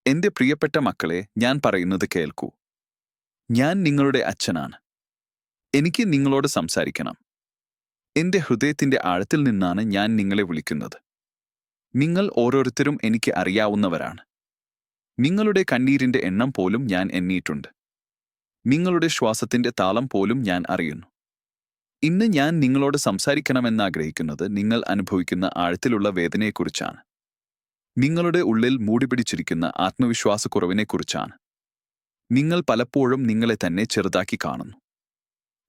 എന്റെ പ്രിയപ്പെട്ട മക്കളെ, ഞാൻ പറയുന്നത് കേൾക്കൂ. ഞാൻ നിങ്ങളുടെ അച്ഛനാണ്. എനിക്ക് നിങ്ങളോട് സംസാരിക്കണം. എന്റെ ഹൃദയത്തിന്റെ ആഴത്തിൽ നിന്നാണ് ഞാൻ നിങ്ങളെ വിളിക്കുന്നത്. നിങ്ങൾ ഓരോരുത്തരും എനിക്ക് അറിയാവുന്നവരാണ്. നിങ്ങളുടെ കണ്ണീരിന്റെ എണ്ണം പോലും ഞാൻ എണ്ണിയിട്ടുണ്ട്. നിങ്ങളുടെ ശ്വാസത്തിന്റെ താളം പോലും ഞാൻ അറിയുന്നു. ഇന്ന് ഞാൻ നിങ്ങളോട് സംസാരിക്കണമെന്നാഗ്രഹിക്കുന്നത് നിങ്ങൾ അനുഭവിക്കുന്ന ആഴത്തിലുള്ള വേദനയെക്കുറിച്ചാണ്. നിങ്ങളുടെ ഉള്ളിൽ മൂടിപിടിച്ചിരിക്കുന്ന ആത്മവിശ്വാസക്കുറവിനെക്കുറിച്ചാണ്. നിങ്ങൾ പലപ്പോഴും നിങ്ങളെ തന്നെ ചെറുതാക്കി കാണുന്നു.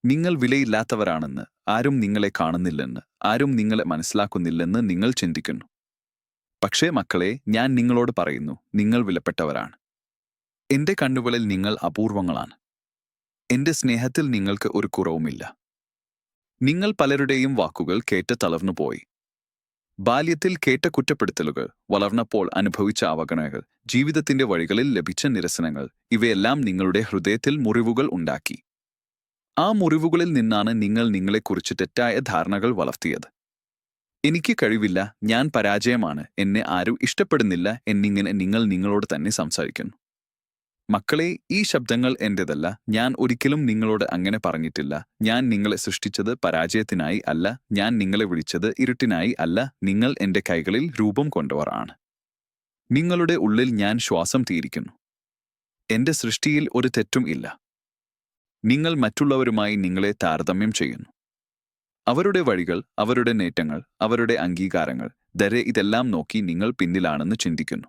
നിങ്ങൾ വിലയില്ലാത്തവരാണെന്ന്, ആരും നിങ്ങളെ കാണുന്നില്ലെന്ന്, ആരും നിങ്ങളെ മനസ്സിലാക്കുന്നില്ലെന്ന് നിങ്ങൾ ചിന്തിക്കുന്നു. പക്ഷേ മക്കളെ, ഞാൻ നിങ്ങളോട് പറയുന്നു, നിങ്ങൾ വിലപ്പെട്ടവരാണ്. എന്റെ കണ്ണുകളിൽ നിങ്ങൾ അപൂർവങ്ങളാണ്. എന്റെ സ്നേഹത്തിൽ നിങ്ങൾക്ക് ഒരു കുറവുമില്ല. നിങ്ങൾ പലരുടെയും വാക്കുകൾ കേട്ട് തളർന്നുപോയി. ബാല്യത്തിൽ കേട്ട കുറ്റപ്പെടുത്തലുകൾ, വളർന്നപ്പോൾ അനുഭവിച്ച അവഗണനകൾ, ജീവിതത്തിന്റെ വഴികളിൽ ലഭിച്ച നിരസനങ്ങൾ, ഇവയെല്ലാം നിങ്ങളുടെ ഹൃദയത്തിൽ മുറിവുകൾ ഉണ്ടാക്കി. ആ മുറിവുകളിൽ നിന്നാണ് നിങ്ങൾ നിങ്ങളെക്കുറിച്ച് തെറ്റായ ധാരണകൾ വളർത്തിയത്. എനിക്ക് കഴിവില്ല, ഞാൻ പരാജയമാണ്, എന്നെ ആരും ഇഷ്ടപ്പെടുന്നില്ല എന്നിങ്ങനെ നിങ്ങൾ നിങ്ങളോട് തന്നെ സംസാരിക്കുന്നു. മക്കളെ, ഈ ശബ്ദങ്ങൾ എന്റേതല്ല. ഞാൻ ഒരിക്കലും നിങ്ങളോട് അങ്ങനെ പറഞ്ഞിട്ടില്ല. ഞാൻ നിങ്ങളെ സൃഷ്ടിച്ചത് പരാജയത്തിനായി അല്ല. ഞാൻ നിങ്ങളെ വിളിച്ചത് ഇരുട്ടിനായി അല്ല. നിങ്ങൾ എന്റെ കൈകളിൽ രൂപം കൊണ്ടവർ ആണ്. നിങ്ങളുടെ ഉള്ളിൽ ഞാൻ ശ്വാസം തീരിക്കുന്നു. എന്റെ സൃഷ്ടിയിൽ ഒരു തെറ്റും ഇല്ല. നിങ്ങൾ മറ്റുള്ളവരുമായി നിങ്ങളെ താരതമ്യം ചെയ്യുന്നു. അവരുടെ വഴികൾ, അവരുടെ നേട്ടങ്ങൾ, അവരുടെ അംഗീകാരങ്ങൾ, ഇതെല്ലാം നോക്കി നിങ്ങൾ പിന്നിലാണെന്ന് ചിന്തിക്കുന്നു.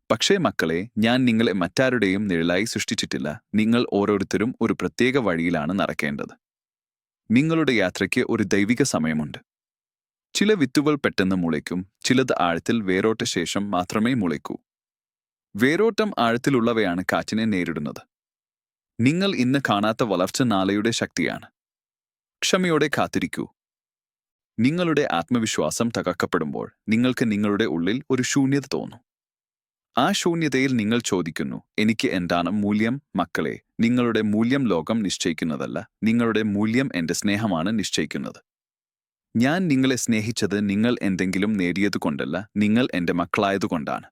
പക്ഷേ മക്കളെ, ഞാൻ നിങ്ങളെ മറ്റാരുടെയും നിഴലായി സൃഷ്ടിച്ചിട്ടില്ല. നിങ്ങൾ ഓരോരുത്തരും ഒരു പ്രത്യേക വഴിയിലാണ് നടക്കേണ്ടത്. നിങ്ങളുടെ യാത്രയ്ക്ക് ഒരു ദൈവിക സമയമുണ്ട്. ചില വിത്തുകൾ പെട്ടെന്ന് മുളയ്ക്കും, ചിലത് ആഴത്തിൽ വേരോട്ട ശേഷം മാത്രമേ മുളയ്ക്കൂ. വേരോട്ടം ആഴത്തിലുള്ളവയാണ് കാറ്റിനെ നേരിടുന്നത്. നിങ്ങൾ ഇന്ന് കാണാത്ത വളർച്ച നാളെയുടെ ശക്തിയാണ്. ക്ഷമയോടെ കാത്തിരിക്കൂ. നിങ്ങളുടെ ആത്മവിശ്വാസം തകർക്കപ്പെടുമ്പോൾ നിങ്ങൾക്ക് നിങ്ങളുടെ ഉള്ളിൽ ഒരു ശൂന്യത തോന്നും. ആ ശൂന്യതയിൽ നിങ്ങൾ ചോദിക്കുന്നു, എനിക്ക് എന്താണ് മൂല്യം? മക്കളെ, നിങ്ങളുടെ മൂല്യം ലോകം നിശ്ചയിക്കുന്നതല്ല. നിങ്ങളുടെ മൂല്യം എന്റെ സ്നേഹമാണ് നിശ്ചയിക്കുന്നത്. ഞാൻ നിങ്ങളെ സ്നേഹിച്ചത് നിങ്ങൾ എന്തെങ്കിലും നേടിയതുകൊണ്ടല്ല, നിങ്ങൾ എന്റെ മക്കളായതുകൊണ്ടാണ്.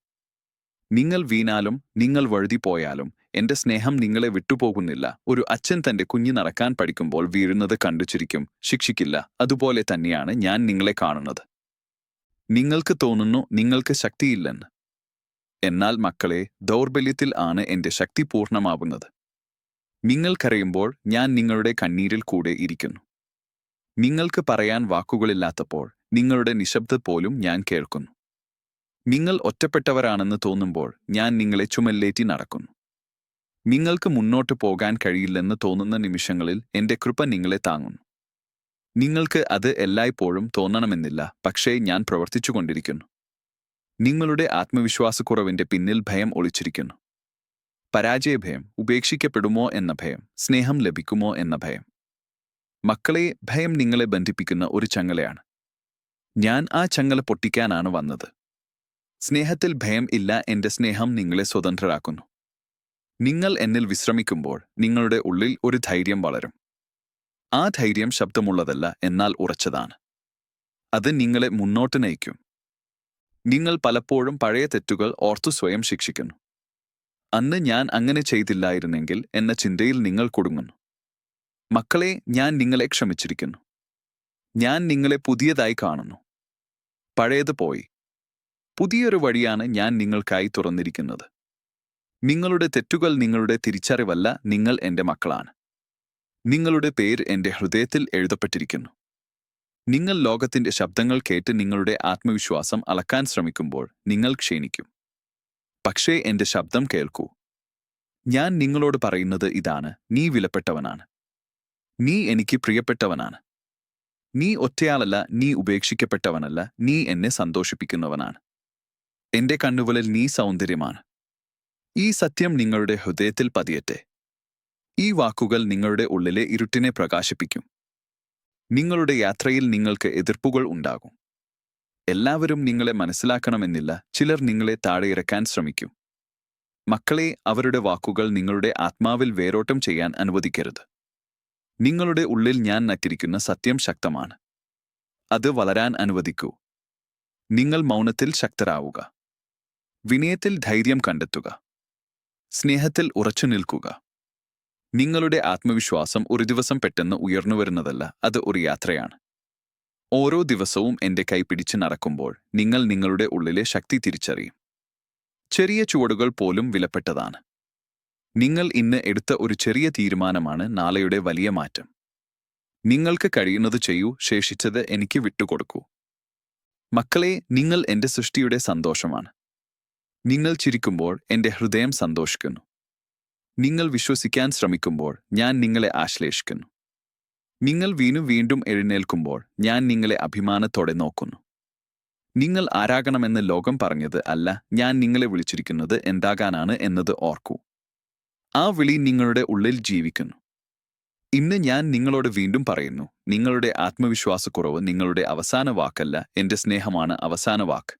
നിങ്ങൾ വീണാലും, നിങ്ങൾ വഴുതിപ്പോയാലും, എന്റെ സ്നേഹം നിങ്ങളെ വിട്ടുപോകുന്നില്ല. ഒരു അച്ഛൻ തന്റെ കുഞ്ഞ് നടക്കാൻ പഠിക്കുമ്പോൾ വീഴുന്നത് കണ്ടു ചിരിക്കും, ശിക്ഷിക്കില്ല. അതുപോലെ തന്നെയാണ് ഞാൻ നിങ്ങളെ കാണുന്നത്. നിങ്ങൾക്ക് തോന്നുന്നു നിങ്ങൾക്ക് ശക്തിയില്ലെന്ന്. എന്നാൽ മക്കളെ, ദൗർബല്യത്തിൽ ആണ് എന്റെ ശക്തി പൂർണ്ണമാവുന്നത്. നിങ്ങൾ കരയുമ്പോൾ ഞാൻ നിങ്ങളുടെ കണ്ണീരിൽ കൂടെ ഇരിക്കുന്നു. നിങ്ങൾക്ക് പറയാൻ വാക്കുകളില്ലാത്തപ്പോൾ നിങ്ങളുടെ നിശബ്ദത പോലും ഞാൻ കേൾക്കുന്നു. നിങ്ങൾ ഒറ്റപ്പെട്ടവരാണെന്ന് തോന്നുമ്പോൾ ഞാൻ നിങ്ങളെ ചുമല്ലേറ്റി നടക്കുന്നു. നിങ്ങൾക്ക് മുന്നോട്ട് പോകാൻ കഴിയില്ലെന്ന് തോന്നുന്ന നിമിഷങ്ങളിൽ എന്റെ കൃപ നിങ്ങളെ താങ്ങുന്നു. നിങ്ങൾക്ക് അത് എല്ലായ്പ്പോഴും തോന്നണമെന്നില്ല, പക്ഷേ ഞാൻ പ്രവർത്തിച്ചുകൊണ്ടിരിക്കുന്നു. നിങ്ങളുടെ ആത്മവിശ്വാസക്കുറവിന്റെ പിന്നിൽ ഭയം ഒളിച്ചിരിക്കുന്നു. പരാജയഭയം, ഉപേക്ഷിക്കപ്പെടുമോ എന്ന ഭയം, സ്നേഹം ലഭിക്കുമോ എന്ന ഭയം. മക്കളെ, ഭയം നിങ്ങളെ ബന്ധിപ്പിക്കുന്ന ഒരു ചങ്ങലയാണ്. ഞാൻ ആ ചങ്ങല പൊട്ടിക്കാനാണ് വന്നത്. സ്നേഹത്തിൽ ഭയം ഇല്ല. എന്റെ സ്നേഹം നിങ്ങളെ സ്വതന്ത്രരാക്കുന്നു. നിങ്ങൾ എന്നിൽ വിശ്രമിക്കുമ്പോൾ നിങ്ങളുടെ ഉള്ളിൽ ഒരു ധൈര്യം വളരും. ആ ധൈര്യം ശബ്ദമുള്ളതല്ല, എന്നാൽ ഉറച്ചതാണ്. അത് നിങ്ങളെ മുന്നോട്ട് നയിക്കും. നിങ്ങൾ പലപ്പോഴും പഴയ തെറ്റുകൾ ഓർത്തു സ്വയം ശിക്ഷിക്കുന്നു. അന്ന് ഞാൻ അങ്ങനെ ചെയ്തില്ലായിരുന്നെങ്കിൽ എന്ന ചിന്തയിൽ നിങ്ങൾ കുടുങ്ങുന്നു. മക്കളെ, ഞാൻ നിങ്ങളെ ക്ഷമിച്ചിരിക്കുന്നു. ഞാൻ നിങ്ങളെ പുതിയതായി കാണുന്നു. പഴയത് പോയി. പുതിയൊരു വഴിയാണ് ഞാൻ നിങ്ങൾക്കായി തുറന്നിരിക്കുന്നത്. നിങ്ങളുടെ തെറ്റുകൾ നിങ്ങളുടെ തിരിച്ചറിവല്ല, നിങ്ങൾ എന്റെ മക്കളാണ്. നിങ്ങളുടെ പേര് എന്റെ ഹൃദയത്തിൽ എഴുതപ്പെട്ടിരിക്കുന്നു. നിങ്ങൾ ലോകത്തിന്റെ ശബ്ദങ്ങൾ കേട്ട് നിങ്ങളുടെ ആത്മവിശ്വാസം അളക്കാൻ ശ്രമിക്കുമ്പോൾ നിങ്ങൾ ക്ഷീണിക്കും. പക്ഷേ എന്റെ ശബ്ദം കേൾക്കൂ. ഞാൻ നിങ്ങളോട് പറയുന്നത് ഇതാണ്: നീ വിലപ്പെട്ടവനാണ്. നീ എനിക്ക് പ്രിയപ്പെട്ടവനാണ്. നീ ഒറ്റയാളല്ല, നീ ഉപേക്ഷിക്കപ്പെട്ടവനല്ല, നീ എന്നെ സന്തോഷിപ്പിക്കുന്നവനാണ്. എന്റെ കണ്ണുകളിൽ നീ സൗന്ദര്യമാണ്. ഈ സത്യം നിങ്ങളുടെ ഹൃദയത്തിൽ പതിയട്ടെ. ഈ വാക്കുകൾ നിങ്ങളുടെ ഉള്ളിലെ ഇരുട്ടിനെ പ്രകാശിപ്പിക്കും. നിങ്ങളുടെ യാത്രയിൽ നിങ്ങൾക്ക് എതിർപ്പുകൾ ഉണ്ടാകും. എല്ലാവരും നിങ്ങളെ മനസ്സിലാക്കണമെന്നില്ല. ചിലർ നിങ്ങളെ താഴെയിറക്കാൻ ശ്രമിക്കും. മക്കളെ, അവരുടെ വാക്കുകൾ നിങ്ങളുടെ ആത്മാവിൽ വേരോട്ടം ചെയ്യാൻ അനുവദിക്കരുത്. നിങ്ങളുടെ ഉള്ളിൽ ഞാൻ നട്ടിരിക്കുന്ന സത്യം ശക്തമാണ്. അത് വളരാൻ അനുവദിക്കൂ. നിങ്ങൾ മൗനത്തിൽ ശക്തരാവുക. വിനയത്തിൽ ധൈര്യം കണ്ടെത്തുക. സ്നേഹത്തിൽ ഉറച്ചു നിൽക്കുക. നിങ്ങളുടെ ആത്മവിശ്വാസം ഒരു ദിവസം പെട്ടെന്ന് ഉയർന്നുവരുന്നതല്ല, അത് ഒരു യാത്രയാണ്. ഓരോ ദിവസവും എന്റെ കൈ പിടിച്ച് നടക്കുമ്പോൾ നിങ്ങൾ നിങ്ങളുടെ ഉള്ളിലെ ശക്തി തിരിച്ചറിയും. ചെറിയ ചുവടുകൾ പോലും വിലപ്പെട്ടതാണ്. നിങ്ങൾ ഇന്ന് എടുത്ത ഒരു ചെറിയ തീരുമാനമാണ് നാളെയുടെ വലിയ മാറ്റം. നിങ്ങൾക്ക് കഴിയുന്നത് ചെയ്യൂ, ശേഷിച്ചത് എനിക്ക് വിട്ടുകൊടുക്കൂ. മക്കളെ, നിങ്ങൾ എന്റെ സൃഷ്ടിയുടെ സന്തോഷമാണ്. നിങ്ങൾ ചിരിക്കുമ്പോൾ എന്റെ ഹൃദയം സന്തോഷിക്കുന്നു. നിങ്ങൾ വിശ്വസിക്കാൻ ശ്രമിക്കുമ്പോൾ ഞാൻ നിങ്ങളെ ആശ്ലേഷിക്കുന്നു. നിങ്ങൾ വീണ്ടും എഴുന്നേൽക്കുമ്പോൾ ഞാൻ നിങ്ങളെ അഭിമാനത്തോടെ നോക്കുന്നു. നിങ്ങൾ ആരാകണമെന്ന് ലോകം പറഞ്ഞത് അല്ല, ഞാൻ നിങ്ങളെ വിളിച്ചിരിക്കുന്നത് എന്താകാനാണ് എന്നത് ഓർക്കൂ. ആ വിളി നിങ്ങളുടെ ഉള്ളിൽ ജീവിക്കുന്നു. ഇന്ന് ഞാൻ നിങ്ങളോട് വീണ്ടും പറയുന്നു, നിങ്ങളുടെ ആത്മവിശ്വാസക്കുറവ് നിങ്ങളുടെ അവസാന വാക്കല്ല, എന്റെ സ്നേഹമാണ് അവസാന വാക്ക്.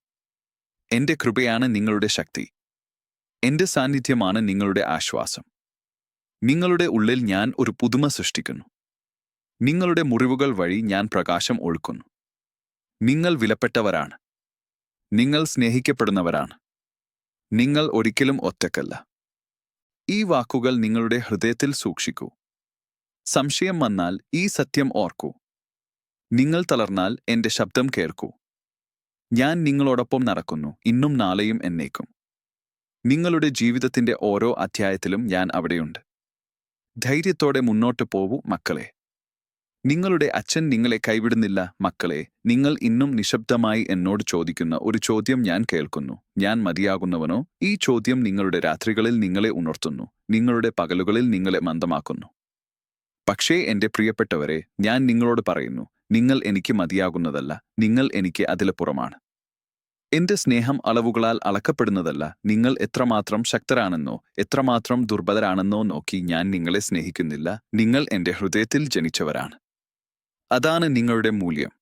എന്റെ കൃപയാണ് നിങ്ങളുടെ ശക്തി. എന്റെ സാന്നിധ്യമാണ് നിങ്ങളുടെ ആശ്വാസം. നിങ്ങളുടെ ഉള്ളിൽ ഞാൻ ഒരു പുതുമ സൃഷ്ടിക്കുന്നു. നിങ്ങളുടെ മുറിവുകൾ വഴി ഞാൻ പ്രകാശം ഒഴുക്കുന്നു. നിങ്ങൾ വിലപ്പെട്ടവരാണ്. നിങ്ങൾ സ്നേഹിക്കപ്പെടുന്നവരാണ്. നിങ്ങൾ ഒരിക്കലും ഒറ്റക്കല്ല. ഈ വാക്കുകൾ നിങ്ങളുടെ ഹൃദയത്തിൽ സൂക്ഷിക്കൂ. സംശയം വന്നാൽ ഈ സത്യം ഓർക്കൂ. നിങ്ങൾ തളർന്നാൽ എന്റെ ശബ്ദം കേൾക്കൂ. ഞാൻ നിങ്ങളോടൊപ്പം നടക്കുന്നു, ഇന്നും നാളെയും എന്നേക്കും. നിങ്ങളുടെ ജീവിതത്തിന്റെ ഓരോ അധ്യായത്തിലും ഞാൻ അവിടെയുണ്ട്. ധൈര്യത്തോടെ മുന്നോട്ട് പോവൂ മക്കളെ. നിങ്ങളുടെ അച്ഛൻ നിങ്ങളെ കൈവിടുന്നില്ല മക്കളെ. നിങ്ങൾ ഇന്നും നിശബ്ദമായി എന്നോട് ചോദിക്കുന്ന ഒരു ചോദ്യം ഞാൻ കേൾക്കുന്നു: ഞാൻ മതിയാകുന്നവനോ? ഈ ചോദ്യം നിങ്ങളുടെ രാത്രികളിൽ നിങ്ങളെ ഉണർത്തുന്നു, നിങ്ങളുടെ പകലുകളിൽ നിങ്ങളെ മന്ദമാക്കുന്നു. പക്ഷേ എന്റെ പ്രിയപ്പെട്ടവരെ, ഞാൻ നിങ്ങളോട് പറയുന്നു, നിങ്ങൾ എനിക്ക് മതിയാകുന്നതല്ല, നിങ്ങൾ എനിക്ക് അതിലപ്പുറമാണ്. എന്റെ സ്നേഹം അളവുകളാൽ അളക്കപ്പെടുന്നതല്ല. നിങ്ങൾ എത്രമാത്രം ശക്തരാണെന്നോ എത്രമാത്രം ദുർബലരാണെന്നോ നോക്കി ഞാൻ നിങ്ങളെ സ്നേഹിക്കുന്നില്ല. നിങ്ങൾ എന്റെ ഹൃദയത്തിൽ ജനിച്ചവരാണ്. അതാണ് നിങ്ങളുടെ മൂല്യം.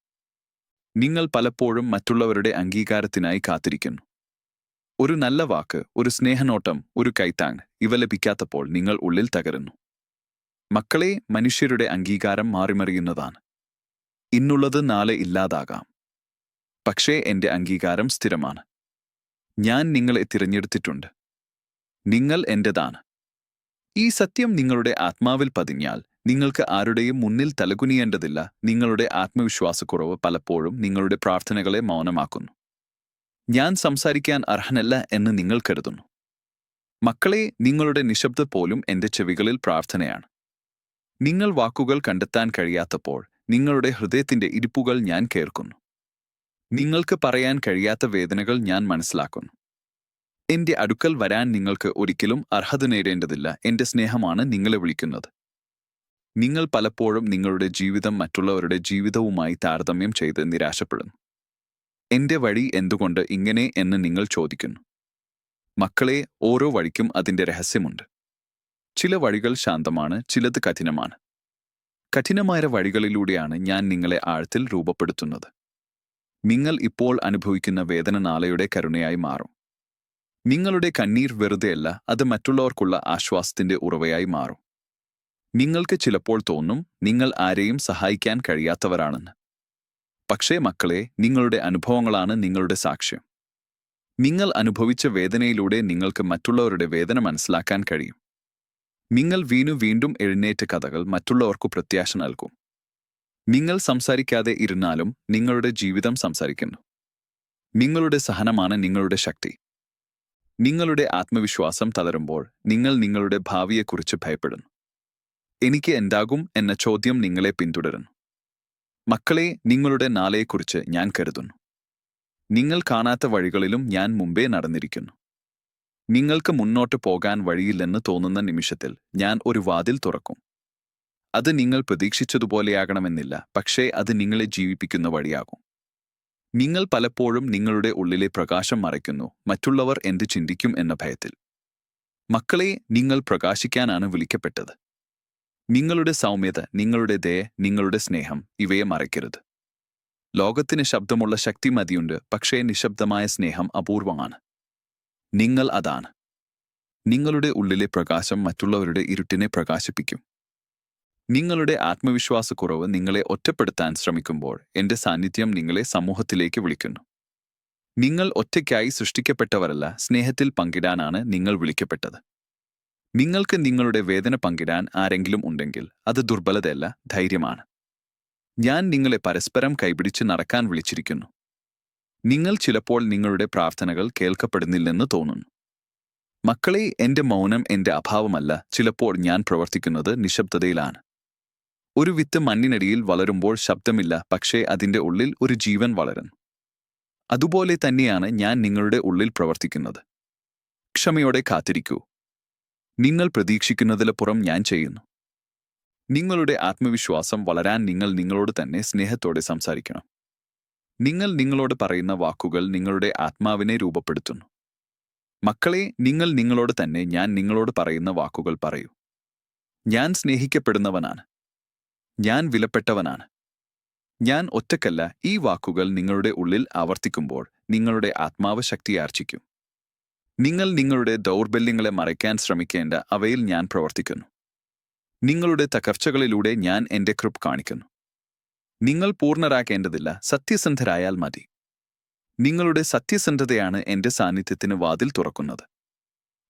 നിങ്ങൾ പലപ്പോഴും മറ്റുള്ളവരുടെ അംഗീകാരത്തിനായി കാത്തിരിക്കുന്നു. ഒരു നല്ല വാക്ക്, ഒരു സ്നേഹനോട്ടം, ഒരു കൈത്താങ് ഇവ ലഭിക്കാത്തപ്പോൾ നിങ്ങൾ ഉള്ളിൽ തകരുന്നു. മക്കളെ, മനുഷ്യരുടെ അംഗീകാരം മാറിമറിയുന്നതാണ്. ഇന്നുള്ളത് നാളെ ഇല്ലാതാകാം. പക്ഷേ എന്റെ അംഗീകാരം സ്ഥിരമാണ്. ഞാൻ നിങ്ങളെ തിരഞ്ഞെടുത്തിട്ടുണ്ട്. നിങ്ങൾ എന്റേതാണ്. ഈ സത്യം നിങ്ങളുടെ ആത്മാവിൽ പതിഞ്ഞാൽ നിങ്ങൾക്ക് ആരുടെയും മുന്നിൽ തലകുനിയേണ്ടതില്ല. നിങ്ങളുടെ ആത്മവിശ്വാസക്കുറവ് പലപ്പോഴും നിങ്ങളുടെ പ്രാർത്ഥനകളെ മൗനമാക്കുന്നു. ഞാൻ സംസാരിക്കാൻ അർഹനല്ല എന്ന് നിങ്ങൾ കരുതുന്നു. മക്കളെ, നിങ്ങളുടെ നിശബ്ദത പോലും എന്റെ ചെവികളിൽ പ്രാർത്ഥനയാണ്. നിങ്ങൾ വാക്കുകൾ കണ്ടെത്താൻ കഴിയാത്തപ്പോൾ നിങ്ങളുടെ ഹൃദയത്തിന്റെ ഇരിപ്പുകൾ ഞാൻ കേൾക്കുന്നു. നിങ്ങൾക്ക് പറയാൻ കഴിയാത്ത വേദനകൾ ഞാൻ മനസ്സിലാക്കുന്നു. എന്റെ അടുക്കൽ വരാൻ നിങ്ങൾക്ക് ഒരിക്കലും അർഹത നേടേണ്ടതില്ല. എന്റെ സ്നേഹമാണ് നിങ്ങളെ വിളിക്കുന്നത്. നിങ്ങൾ പലപ്പോഴും നിങ്ങളുടെ ജീവിതം മറ്റുള്ളവരുടെ ജീവിതവുമായി താരതമ്യം ചെയ്ത് നിരാശപ്പെടുന്നു. എന്റെ വഴി എന്തുകൊണ്ട് ഇങ്ങനെ എന്ന് നിങ്ങൾ ചോദിക്കുന്നു. മക്കളെ, ഓരോ വഴിക്കും അതിന്റെ രഹസ്യമുണ്ട്. ചില വഴികൾ ശാന്തമാണ്, ചിലത് കഠിനമാണ്. കഠിനമായ വഴികളിലൂടെയാണ് ഞാൻ നിങ്ങളെ ആഴത്തിൽ രൂപപ്പെടുത്തുന്നത്. നിങ്ങൾ ഇപ്പോൾ അനുഭവിക്കുന്ന വേദന നാളെയുടെ കരുണയായി മാറും. നിങ്ങളുടെ കണ്ണീർ വെറുതെയല്ല, അത് മറ്റുള്ളവർക്കുള്ള ആശ്വാസത്തിന്റെ ഉറവയായി മാറും. നിങ്ങൾക്ക് ചിലപ്പോൾ തോന്നും നിങ്ങൾ ആരെയും സഹായിക്കാൻ കഴിയാത്തവരാണെന്ന്. പക്ഷേ മക്കളെ, നിങ്ങളുടെ അനുഭവങ്ങളാണ് നിങ്ങളുടെ സാക്ഷ്യം. നിങ്ങൾ അനുഭവിച്ച വേദനയിലൂടെ നിങ്ങൾക്ക് മറ്റുള്ളവരുടെ വേദന മനസ്സിലാക്കാൻ കഴിയും. നിങ്ങൾ വീണ്ടും എഴുന്നേറ്റ കഥകൾ മറ്റുള്ളവർക്കു പ്രത്യാശ നൽകും. നിങ്ങൾ സംസാരിക്കാതെ ഇരുന്നാലും നിങ്ങളുടെ ജീവിതം സംസാരിക്കുന്നു. നിങ്ങളുടെ സഹനമാണ് നിങ്ങളുടെ ശക്തി. നിങ്ങളുടെ ആത്മവിശ്വാസം തളരുമ്പോൾ നിങ്ങൾ നിങ്ങളുടെ ഭാവിയെക്കുറിച്ച് ഭയപ്പെടുന്നു. എനിക്ക് എന്താകും എന്ന ചോദ്യം നിങ്ങളെ പിന്തുടരുന്നു. മക്കളെ, നിങ്ങളുടെ നാളെയെക്കുറിച്ച് ഞാൻ കരുതുന്നു. നിങ്ങൾ കാണാത്ത വഴികളിലും ഞാൻ മുമ്പേ നടന്നിരിക്കുന്നു. നിങ്ങൾക്ക് മുന്നോട്ട് പോകാൻ വഴിയില്ലെന്ന് തോന്നുന്ന നിമിഷത്തിൽ ഞാൻ ഒരു വാതിൽ തുറക്കും. അത് നിങ്ങൾ പ്രതീക്ഷിച്ചതുപോലെയാകണമെന്നില്ല, പക്ഷേ അത് നിങ്ങളെ ജീവിപ്പിക്കുന്ന വഴിയാകും. നിങ്ങൾ പലപ്പോഴും നിങ്ങളുടെ ഉള്ളിലെ പ്രകാശം മറയ്ക്കുന്നു, മറ്റുള്ളവർ എന്ത് ചിന്തിക്കും എന്ന ഭയത്തിൽ. മക്കളെ, നിങ്ങൾ പ്രകാശിക്കാനാണ് വിളിക്കപ്പെട്ടത്. നിങ്ങളുടെ സൗമ്യത, നിങ്ങളുടെ ദയ, നിങ്ങളുടെ സ്നേഹം ഇവയെ മറയ്ക്കരുത്. ലോകത്തിന് ശബ്ദമുള്ള ശക്തി മതിയുണ്ട്, പക്ഷേ നിശബ്ദമായ സ്നേഹം അപൂർവമാണ്. നിങ്ങൾ അതാണ്. നിങ്ങളുടെ ഉള്ളിലെ പ്രകാശം മറ്റുള്ളവരുടെ ഇരുട്ടിനെ പ്രകാശിപ്പിക്കും. നിങ്ങളുടെ ആത്മവിശ്വാസക്കുറവ് നിങ്ങളെ ഒറ്റപ്പെടുത്താൻ ശ്രമിക്കുമ്പോൾ എന്റെ സാന്നിധ്യം നിങ്ങളെ സമൂഹത്തിലേക്ക് വിളിക്കുന്നു. നിങ്ങൾ ഒറ്റയ്ക്കായി സൃഷ്ടിക്കപ്പെട്ടവരല്ല, സ്നേഹത്തിൽ പങ്കിടാനാണ് നിങ്ങൾ വിളിക്കപ്പെട്ടത്. നിങ്ങൾക്ക് നിങ്ങളുടെ വേദന പങ്കിടാൻ ആരെങ്കിലും ഉണ്ടെങ്കിൽ അത് ദുർബലതയല്ല, ധൈര്യമാണ്. ഞാൻ നിങ്ങളെ പരസ്പരം കൈപിടിച്ച് നടക്കാൻ വിളിച്ചിരിക്കുന്നു. നിങ്ങൾ ചിലപ്പോൾ നിങ്ങളുടെ പ്രാർത്ഥനകൾ കേൾക്കപ്പെടുന്നില്ലെന്ന് തോന്നുന്നു. മക്കളെ, എന്റെ മൗനം എന്റെ അഭാവമല്ല, ചിലപ്പോൾ ഞാൻ പ്രവർത്തിക്കുന്നത് നിശബ്ദതയിലാണ്. ഒരു വിത്ത് മണ്ണിനടിയിൽ വളരുമ്പോൾ ശബ്ദമില്ല, പക്ഷേ അതിന്റെ ഉള്ളിൽ ഒരു ജീവൻ വളരുന്നു. അതുപോലെ തന്നെയാണ് ഞാൻ നിങ്ങളുടെ ഉള്ളിൽ പ്രവർത്തിക്കുന്നത്. ക്ഷമയോടെ കാത്തിരിക്കൂ. നിങ്ങൾ പ്രതീക്ഷിക്കുന്നതിലപ്പുറം ഞാൻ ചെയ്യുന്നു. നിങ്ങളുടെ ആത്മവിശ്വാസം വളരാൻ നിങ്ങൾ നിങ്ങളോട് തന്നെ സ്നേഹത്തോടെ സംസാരിക്കണം. നിങ്ങൾ നിങ്ങളോട് പറയുന്ന വാക്കുകൾ നിങ്ങളുടെ ആത്മാവിനെ രൂപപ്പെടുത്തുന്നു. മക്കളെ, നിങ്ങൾ നിങ്ങളോട് തന്നെ ഞാൻ നിങ്ങളോട് പറയുന്ന വാക്കുകൾ പറയൂ. ഞാൻ സ്നേഹിക്കപ്പെടുന്നവനാണ്. ഞാൻ വിലപ്പെട്ടവനാണ്. ഞാൻ ഒറ്റക്കല്ല. ഈ വാക്കുകൾ നിങ്ങളുടെ ഉള്ളിൽ ആവർത്തിക്കുമ്പോൾ നിങ്ങളുടെ ആത്മാവ് ശക്തിയാർജിക്കും. നിങ്ങൾ നിങ്ങളുടെ ദൗർബല്യങ്ങളെ മറയ്ക്കാൻ ശ്രമിക്കേണ്ട, അവയിൽ ഞാൻ പ്രവർത്തിക്കുന്നു. നിങ്ങളുടെ തകർച്ചകളിലൂടെ ഞാൻ എന്റെ കൃപ കാണിക്കുന്നു. നിങ്ങൾ പൂർണ്ണരാക്കേണ്ടതില്ല, സത്യസന്ധരായാൽ മതി. നിങ്ങളുടെ സത്യസന്ധതയാണ് എന്റെ സാന്നിധ്യത്തിന് വാതിൽ തുറക്കുന്നത്.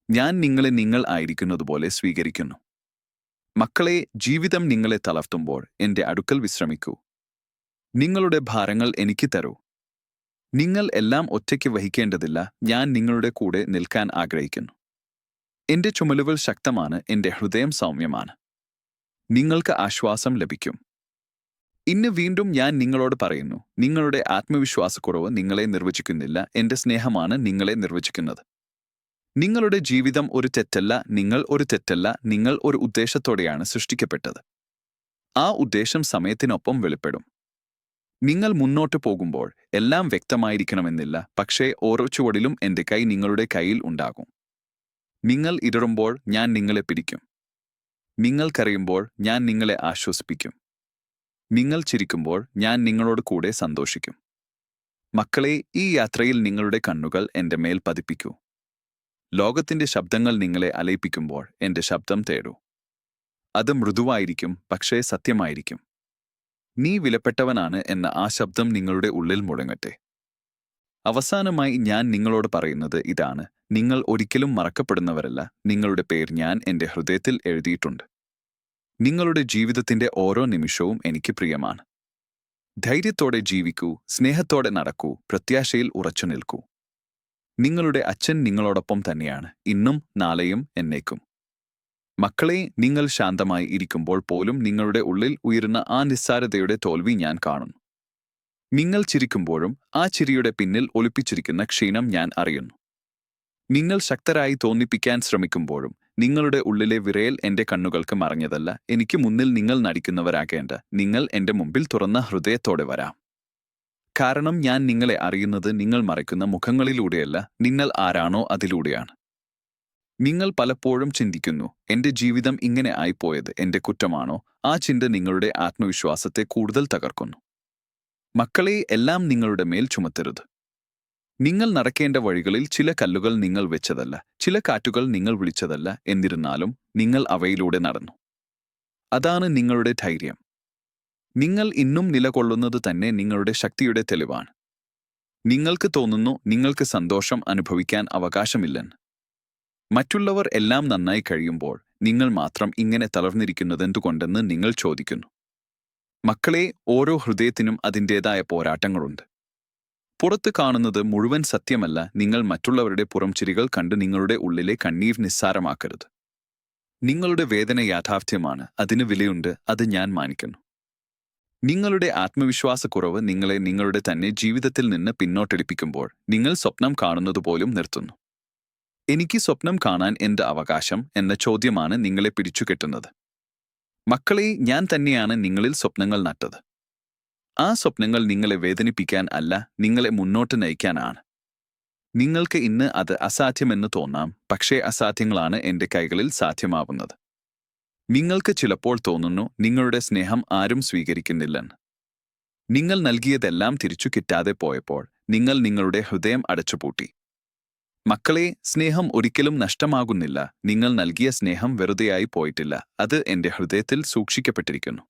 ഞാൻ നിങ്ങളെ നിങ്ങൾ ആയിരിക്കുന്നതുപോലെ സ്വീകരിക്കുന്നു. മക്കളെ, ജീവിതം നിങ്ങളെ തളർത്തുമ്പോൾ എന്റെ അടുക്കൽ വിശ്രമിക്കൂ. നിങ്ങളുടെ ഭാരങ്ങൾ എനിക്ക് തരൂ. നിങ്ങൾ എല്ലാം ഒറ്റയ്ക്ക് വഹിക്കേണ്ടതില്ല, ഞാൻ നിങ്ങളുടെ കൂടെ നിൽക്കാൻ ആഗ്രഹിക്കുന്നു. എന്റെ ചുമലുകൾ ശക്തമാണ്, എന്റെ ഹൃദയം സൗമ്യമാണ്. നിങ്ങൾക്ക് ആശ്വാസം ലഭിക്കും. ഇന്ന് വീണ്ടും ഞാൻ നിങ്ങളോട് പറയുന്നു, നിങ്ങളുടെ ആത്മവിശ്വാസക്കുറവ് നിങ്ങളെ നിർവചിക്കുന്നില്ല, എന്റെ സ്നേഹമാണ് നിങ്ങളെ നിർവചിക്കുന്നത്. നിങ്ങളുടെ ജീവിതം ഒരു തെറ്റല്ല, നിങ്ങൾ ഒരു തെറ്റല്ല, നിങ്ങൾ ഒരു ഉദ്ദേശത്തോടെയാണ് സൃഷ്ടിക്കപ്പെട്ടത്. ആ ഉദ്ദേശം സമയത്തിനൊപ്പം വെളിപ്പെടും. നിങ്ങൾ മുന്നോട്ട് പോകുമ്പോൾ എല്ലാം വ്യക്തമായിരിക്കണമെന്നില്ല, പക്ഷേ ഓരോ ചുവടിലും എന്റെ കൈ നിങ്ങളുടെ കയ്യിൽ ഉണ്ടാകും. നിങ്ങൾ ഇടറുമ്പോൾ ഞാൻ നിങ്ങളെ പിടിക്കും. നിങ്ങൾ കരയുമ്പോൾ ഞാൻ നിങ്ങളെ ആശ്വസിപ്പിക്കും. നിങ്ങൾ ചിരിക്കുമ്പോൾ ഞാൻ നിങ്ങളോട് കൂടെ സന്തോഷിക്കും. മക്കളെ, ഈ യാത്രയിൽ നിങ്ങളുടെ കണ്ണുകൾ എന്റെ മേൽ പതിപ്പിക്കൂ. ലോകത്തിന്റെ ശബ്ദങ്ങൾ നിങ്ങളെ അലയിപ്പിക്കുമ്പോൾ എന്റെ ശബ്ദം തേടൂ. അത് മൃദുവായിരിക്കും, പക്ഷേ സത്യമായിരിക്കും. നീ വിലപ്പെട്ടവനാണ് എന്ന ആ ശബ്ദം നിങ്ങളുടെ ഉള്ളിൽ മുഴങ്ങട്ടെ. അവസാനമായി ഞാൻ നിങ്ങളോട് പറയുന്നത് ഇതാണ്, നിങ്ങൾ ഒരിക്കലും മറക്കപ്പെടുന്നവരല്ല. നിങ്ങളുടെ പേര് ഞാൻ എന്റെ ഹൃദയത്തിൽ എഴുതിയിട്ടുണ്ട്. നിങ്ങളുടെ ജീവിതത്തിന്റെ ഓരോ നിമിഷവും എനിക്ക് പ്രിയമാണ്. ധൈര്യത്തോടെ ജീവിക്കൂ, സ്നേഹത്തോടെ നടക്കൂ, പ്രത്യാശയിൽ ഉറച്ചു നിൽക്കൂ. നിങ്ങളുടെ അച്ഛൻ നിങ്ങളോടൊപ്പം തന്നെയാണ്, ഇന്നും നാളെയും എന്നേക്കും. മക്കളെ, നിങ്ങൾ ശാന്തമായി ഇരിക്കുമ്പോൾ പോലും നിങ്ങളുടെ ഉള്ളിൽ ഉയരുന്ന ആ നിസ്സാരതയുടെ തോൽവി ഞാൻ കാണുന്നു. നിങ്ങൾ ചിരിക്കുമ്പോഴും ആ ചിരിയുടെ പിന്നിൽ ഒളിപ്പിച്ചിരിക്കുന്ന ക്ഷീണം ഞാൻ അറിയുന്നു. നിങ്ങൾ ശക്തരായി തോന്നിപ്പിക്കാൻ ശ്രമിക്കുമ്പോഴും നിങ്ങളുടെ ഉള്ളിലെ വിറയൽ എന്റെ കണ്ണുകൾക്ക് മറഞ്ഞതല്ല. എനിക്ക് മുന്നിൽ നിങ്ങൾ നടിക്കുന്നവരാകേണ്ട, നിങ്ങൾ എന്റെ മുമ്പിൽ തുറന്ന ഹൃദയത്തോടെ വരാം. കാരണം ഞാൻ നിങ്ങളെ അറിയുന്നത് നിങ്ങൾ മറയ്ക്കുന്ന മുഖങ്ങളിലൂടെയല്ല, നിങ്ങൾ ആരാണോ അതിലൂടെയാണ്. നിങ്ങൾ പലപ്പോഴും ചിന്തിക്കുന്നു, എന്റെ ജീവിതം ഇങ്ങനെ ആയിപ്പോയത് എന്റെ കുറ്റമാണോ? ആ ചിന്ത നിങ്ങളുടെ ആത്മവിശ്വാസത്തെ കൂടുതൽ തകർക്കുന്നു. മക്കളെ, എല്ലാം നിങ്ങളുടെ മേൽ ചുമത്തരുത്. നിങ്ങൾ നടക്കേണ്ട വഴികളിൽ ചില കല്ലുകൾ നിങ്ങൾ വെച്ചതല്ല, ചില കാറ്റുകൾ നിങ്ങൾ വിളിച്ചതല്ല. എന്നിരുന്നാലും നിങ്ങൾ അവയിലൂടെ നടന്നു. അതാണ് നിങ്ങളുടെ ധൈര്യം. നിങ്ങൾ ഇന്നും നിലകൊള്ളുന്നത് തന്നെ നിങ്ങളുടെ ശക്തിയുടെ തെളിവാണ്. നിങ്ങൾക്ക് തോന്നുന്നു നിങ്ങൾക്ക് സന്തോഷം അനുഭവിക്കാൻ അവകാശമില്ലെന്ന്. മറ്റുള്ളവർ എല്ലാം നന്നായി കഴിയുമ്പോൾ നിങ്ങൾ മാത്രം ഇങ്ങനെ തളർന്നിരിക്കുന്നതെന്തുകൊണ്ടെന്ന് നിങ്ങൾ ചോദിക്കുന്നു. മക്കളെ, ഓരോ ഹൃദയത്തിനും അതിൻ്റേതായ പോരാട്ടങ്ങളുണ്ട്. പുറത്ത് കാണുന്നത് മുഴുവൻ സത്യമല്ല. നിങ്ങൾ മറ്റുള്ളവരുടെ പുറംചിരികൾ കണ്ട് നിങ്ങളുടെ ഉള്ളിലെ കണ്ണീർ നിസ്സാരമാക്കരുത്. നിങ്ങളുടെ വേദന യാഥാർത്ഥ്യമാണ്, അതിന് വിലയുണ്ട്, അത് ഞാൻ മാനിക്കുന്നു. നിങ്ങളുടെ ആത്മവിശ്വാസക്കുറവ് നിങ്ങളെ നിങ്ങളുടെ തന്നെ ജീവിതത്തിൽ നിന്ന് പിന്നോട്ടടിപ്പിക്കുമ്പോൾ നിങ്ങൾ സ്വപ്നം കാണുന്നതുപോലും നിർത്തുന്നു. എനിക്ക് സ്വപ്നം കാണാൻ എന്ത് അവകാശം എന്ന ചോദ്യമാണ് നിങ്ങളെ പിടിച്ചുകെട്ടുന്നത്. മക്കളെ, ഞാൻ തന്നെയാണ് നിങ്ങളിൽ സ്വപ്നങ്ങൾ നട്ടത്. ആ സ്വപ്നങ്ങൾ നിങ്ങളെ വേദനിപ്പിക്കാൻ അല്ല, നിങ്ങളെ മുന്നോട്ട് നയിക്കാനാണ്. നിങ്ങൾക്ക് ഇന്ന് അത് അസാധ്യമെന്ന് തോന്നാം, പക്ഷേ അസാധ്യങ്ങളാണ് എന്റെ കൈകളിൽ സാധ്യമാവുന്നത്. നിങ്ങൾക്ക് ചിലപ്പോൾ തോന്നുന്നു നിങ്ങളുടെ സ്നേഹം ആരും സ്വീകരിക്കുന്നില്ലെന്ന്. നിങ്ങൾ നൽകിയതെല്ലാം തിരിച്ചു കിട്ടാതെ പോയപ്പോൾ നിങ്ങൾ നിങ്ങളുടെ ഹൃദയം അടച്ചുപൂട്ടി. മക്കളെ, സ്നേഹം ഒരിക്കലും നഷ്ടമാകുന്നില്ല. നിങ്ങൾ നൽകിയ സ്നേഹം വെറുതെയായി പോയിട്ടില്ല, അത് എന്റെ ഹൃദയത്തിൽ സൂക്ഷിക്കപ്പെട്ടിരിക്കുന്നു.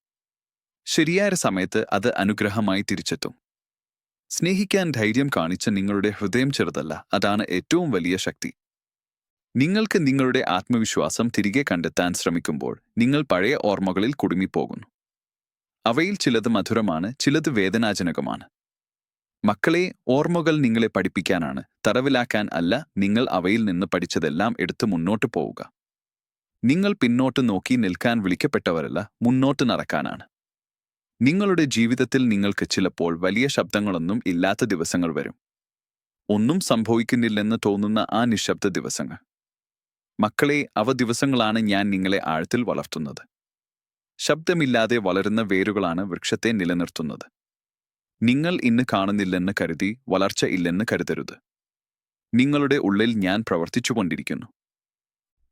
ശരിയായ സമയത്ത് അത് അനുഗ്രഹമായി തിരിച്ചെത്തും. സ്നേഹിക്കാൻ ധൈര്യം കാണിച്ച നിങ്ങളുടെ ഹൃദയം ചെറുതല്ല, അതാണ് ഏറ്റവും വലിയ ശക്തി. നിങ്ങൾക്ക് നിങ്ങളുടെ ആത്മവിശ്വാസം തിരികെ കണ്ടെത്താൻ ശ്രമിക്കുമ്പോൾ നിങ്ങൾ പഴയ ഓർമ്മകളിൽ കുടുങ്ങിപ്പോകുന്നു. അവയിൽ ചിലത് മധുരമാണ്, ചിലത് വേദനാജനകമാണ്. മക്കളെ, ഓർമ്മകൾ നിങ്ങളെ പഠിപ്പിക്കാനാണ്, തടവിലാക്കാൻ അല്ല. നിങ്ങൾ അവയിൽ നിന്ന് പഠിച്ചതെല്ലാം എടുത്ത് മുന്നോട്ട് പോവുക. നിങ്ങൾ പിന്നോട്ട് നോക്കി നിൽക്കാൻ വിളിക്കപ്പെട്ടവരല്ല, മുന്നോട്ട് നടക്കാനാണ്. നിങ്ങളുടെ ജീവിതത്തിൽ നിങ്ങൾക്ക് ചിലപ്പോൾ വലിയ ശബ്ദങ്ങളൊന്നും ഇല്ലാത്ത ദിവസങ്ങൾ വരും. ഒന്നും സംഭവിക്കുന്നില്ലെന്ന് തോന്നുന്ന ആ നിശബ്ദ ദിവസങ്ങൾ. മക്കളെ, അവ ദിവസങ്ങളാണ് ഞാൻ നിങ്ങളെ ആഴത്തിൽ വളർത്തുന്നത്. ശബ്ദമില്ലാതെ വളരുന്ന വേരുകളാണ് വൃക്ഷത്തെ നിലനിർത്തുന്നത്. നിങ്ങൾ ഇന്ന് കാണുന്നില്ലെന്ന് കരുതി വളർച്ച ഇല്ലെന്ന് കരുതരുത്. നിങ്ങളുടെ ഉള്ളിൽ ഞാൻ പ്രവർത്തിച്ചുകൊണ്ടിരിക്കുന്നു.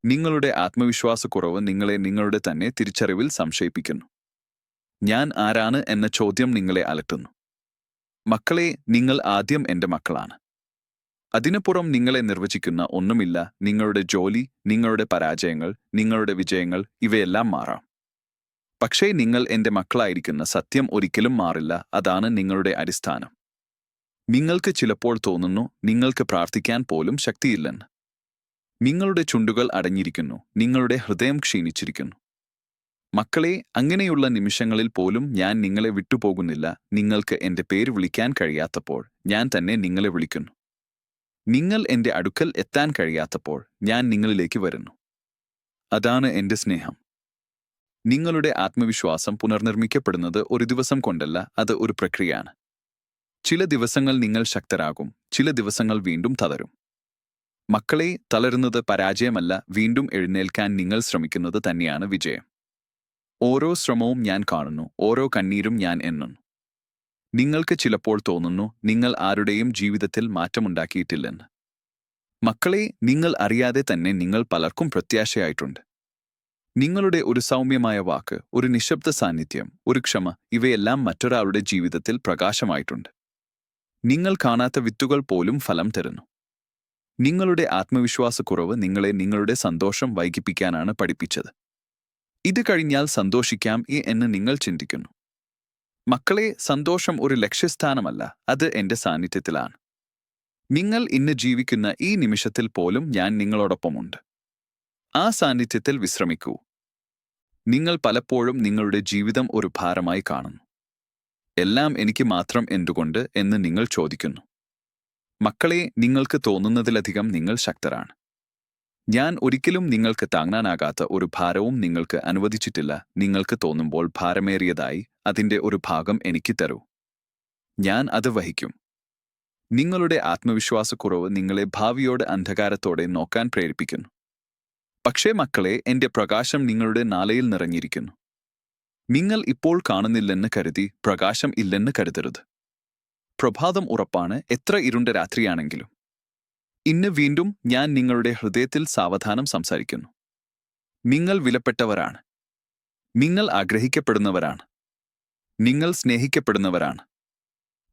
നിങ്ങളുടെ ആത്മവിശ്വാസക്കുറവ് നിങ്ങളെ നിങ്ങളുടെ തന്നെ തിരിച്ചറിവിൽ സംശയിപ്പിക്കുന്നു. ഞാൻ ആരാണ് എന്ന ചോദ്യം നിങ്ങളെ അലട്ടുന്നു. മക്കളെ, നിങ്ങൾ ആദ്യം എൻ്റെ മക്കളാണ്. അതിനപ്പുറം നിങ്ങളെ നിർവചിക്കുന്ന ഒന്നുമില്ല. നിങ്ങളുടെ ജോലി, നിങ്ങളുടെ പരാജയങ്ങൾ, നിങ്ങളുടെ വിജയങ്ങൾ ഇവയെല്ലാം മാറാം. പക്ഷേ നിങ്ങൾ എൻ്റെ മക്കളായിരിക്കുന്ന സത്യം ഒരിക്കലും മാറില്ല. അതാണ് നിങ്ങളുടെ അടിസ്ഥാനം. നിങ്ങൾക്ക് ചിലപ്പോൾ തോന്നുന്നു നിങ്ങൾക്ക് പ്രാർത്ഥിക്കാൻ പോലും ശക്തിയില്ലെന്ന്. നിങ്ങളുടെ ചുണ്ടുകൾ അടഞ്ഞിരിക്കുന്നു, നിങ്ങളുടെ ഹൃദയം ക്ഷീണിച്ചിരിക്കുന്നു. മക്കളെ, അങ്ങനെയുള്ള നിമിഷങ്ങളിൽ പോലും ഞാൻ നിങ്ങളെ വിട്ടുപോകുന്നില്ല. നിങ്ങൾക്ക് എൻ്റെ പേര് വിളിക്കാൻ കഴിയാത്തപ്പോൾ ഞാൻ തന്നെ നിങ്ങളെ വിളിക്കുന്നു. നിങ്ങൾ എൻ്റെ അടുക്കൽ എത്താൻ കഴിയാത്തപ്പോൾ ഞാൻ നിങ്ങളിലേക്ക് വരുന്നു. അതാണ് എൻ്റെ സ്നേഹം. നിങ്ങളുടെ ആത്മവിശ്വാസം പുനർനിർമ്മിക്കപ്പെടുന്നത് ഒരു ദിവസം കൊണ്ടല്ല, അത് ഒരു പ്രക്രിയയാണ്. ചില ദിവസങ്ങൾ നിങ്ങൾ ശക്തരാകും, ചില ദിവസങ്ങൾ വീണ്ടും തളരും. മക്കളെ, തളരുന്നത് പരാജയമല്ല, വീണ്ടും എഴുന്നേൽക്കാൻ നിങ്ങൾ ശ്രമിക്കുന്നത് തന്നെയാണ് വിജയം. ഓരോ ശ്രമവും ഞാൻ കാണുന്നു, ഓരോ കണ്ണീരും ഞാൻ എണ്ണുന്നു. നിങ്ങൾക്ക് ചിലപ്പോൾ തോന്നുന്നു നിങ്ങൾ ആരുടെയും ജീവിതത്തിൽ മാറ്റമുണ്ടാക്കിയിട്ടില്ലെന്ന്. മക്കളെ, നിങ്ങൾ അറിയാതെ തന്നെ നിങ്ങൾ പലർക്കും പ്രത്യാശയായിട്ടുണ്ട്. നിങ്ങളുടെ ഒരു സൗമ്യമായ വാക്ക്, ഒരു നിശബ്ദ സാന്നിധ്യം, ഒരു ക്ഷമ, ഇവയെല്ലാം മറ്റൊരാളുടെ ജീവിതത്തിൽ പ്രകാശമായിട്ടുണ്ട്. നിങ്ങൾ കാണാത്ത വിത്തുകൾ പോലും ഫലം തരുന്നു. നിങ്ങളുടെ ആത്മവിശ്വാസക്കുറവ് നിങ്ങളെ നിങ്ങളുടെ സന്തോഷം വൈകിപ്പിക്കാനാണ് പഠിപ്പിച്ചത്. ഇത് കഴിഞ്ഞാൽ സന്തോഷിക്കാം എന്ന് നിങ്ങൾ ചിന്തിക്കുന്നു. മക്കളെ, സന്തോഷം ഒരു ലക്ഷ്യസ്ഥാനമല്ല, അത് എൻ്റെ സാന്നിധ്യത്തിലാണ്. നിങ്ങൾ ഇന്ന് ജീവിക്കുന്ന ഈ നിമിഷത്തിൽ പോലും ഞാൻ നിങ്ങളോടൊപ്പമുണ്ട്. ആ സാന്നിധ്യത്തിൽ വിശ്രമിക്കൂ. നിങ്ങൾ പലപ്പോഴും നിങ്ങളുടെ ജീവിതം ഒരു ഭാരമായി കാണുന്നു. എല്ലാം എനിക്ക് മാത്രം എന്തുകൊണ്ട് എന്ന് നിങ്ങൾ ചോദിക്കുന്നു. മക്കളെ, നിങ്ങൾക്ക് തോന്നുന്നതിലധികം നിങ്ങൾ ശക്തരാണ്. ഞാൻ ഒരിക്കലും നിങ്ങൾക്ക് താങ്ങാനാകാത്ത ഒരു ഭാരവും നിങ്ങൾക്ക് അനുവദിച്ചിട്ടില്ല. നിങ്ങൾക്ക് തോന്നുമ്പോൾ ഭാരമേറിയതായി അതിൻ്റെ ഒരു ഭാഗം എനിക്ക് തരൂ. ഞാൻ അത് വഹിക്കും. നിങ്ങളുടെ ആത്മവിശ്വാസക്കുറവ് നിങ്ങളെ ഭാവിയോട് അന്ധകാരത്തോടെ നോക്കാൻ പ്രേരിപ്പിക്കുന്നു. പക്ഷേ മക്കളെ, എൻ്റെ പ്രകാശം നിങ്ങളുടെ നാളയിൽ നിറഞ്ഞിരിക്കുന്നു. നിങ്ങൾ ഇപ്പോൾ കാണുന്നില്ലെന്ന് കരുതി പ്രകാശം ഇല്ലെന്ന് കരുതരുത്. പ്രഭാതം ഉറപ്പാണ്, എത്ര ഇരുണ്ട രാത്രിയാണെങ്കിലും. ഇന്ന് വീണ്ടും ഞാൻ നിങ്ങളുടെ ഹൃദയത്തിൽ സാവധാനം സംസാരിക്കുന്നു. നിങ്ങൾ വിലപ്പെട്ടവരാണ്. നിങ്ങൾ ആഗ്രഹിക്കപ്പെടുന്നവരാണ്. നിങ്ങൾ സ്നേഹിക്കപ്പെടുന്നവരാണ്.